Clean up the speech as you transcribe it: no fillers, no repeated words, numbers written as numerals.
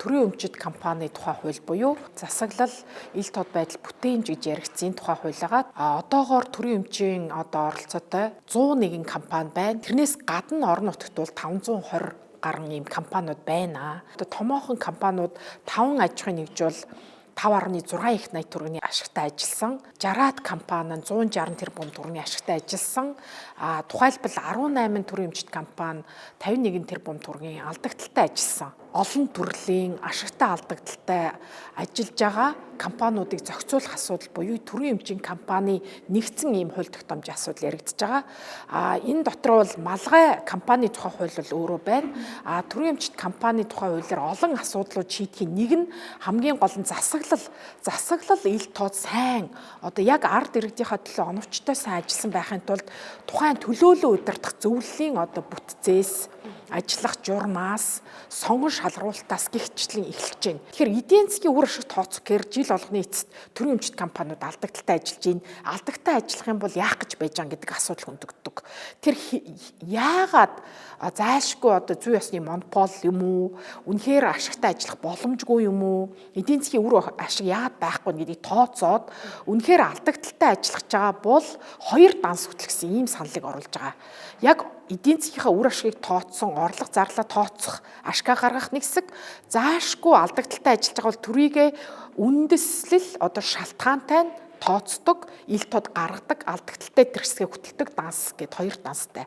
төрийн өмчит компани тухай хууль буюу засаглал, ил тод байдал бүтээмж гэж яригдсан тухай хуулиагаад одоогоор төрийн өмчийн оролцоотой 101 компани байна. Тэрнээс гадна орон нутагт бол 520 гаруй ийм компаниуд байна. Томоохон компаниуд 5 аж ахуйн нэгжүүл 5.6 их 80 төгрөгийн ашигтай ажилласан. 60-аад компани нь 160 тэрбум төгрөгийн ашигтай ажилласан. Тухайлбал 18 төрийн өмчит компани 51 тэрбум төгрөгийн алдагдaltaй ажилласан. Олон төрлийн ашигтай алдагдaltaй ажиллаж байгаа компаниудыг зохицуулах асуудал буюу төрийн өмчийн компани нэгдсэн ийм хууль тогтоомжийн асуудал яригдж байгаа. Энэ дотор бол малгай компани тухай хууль бол өөрөө байна. Төрийн өмчит компани тухай хуулиар олон асуудлууд шийдэхийн нэг нь хамгийн гол нь засаглал ил тод сайн яг ард иргэдийнхаа төлөө оновчтой сайн ажилласан байхын тулд тухайн төлөөлөл удирдах зөвлөлийн бүтцээс ажиллах журмаас сонгон шалруулалтаас гихчлэн эхэлж байна. Тэгэхээр эдийн засгийн үр ашиг тооцох гэхээр жил болгоны эцэст төрийн өмчит компаниуд алдагдaltaй ажиллаж байна. Алдагдaltaй ажиллах юм бол яах гэж байж байгаа гэдэг асуудал хөндөгддөг. Тэр яагаад зайлшгүй зүй ёсны монопол юм уу? Үнэхээр ашигтай ажиллах боломжгүй юм уу? Эдийн засгийн үр ашиг яагаад байхгүй гэдгийг тооцоод үнэхээр алдагдaltaй ажиллаж байгаа бол 2 данс хөтлөх гэсэн ийм саналыг оруулж байгаа. Яг эдийн засгийнхаа үр ашигыг тооцсон, орлого зарлаа тооцох, ашгаа гаргах нэг хэсэг, заашгүй алдагдaltaй ажиллаж байгаа бол төрийгэ үндэслэл шалтгаантай нь тооцдог, ил тод гаргадаг, алдагдaltaй тэр хэсгээ хөтэлдэг данс гэд 2 данстай.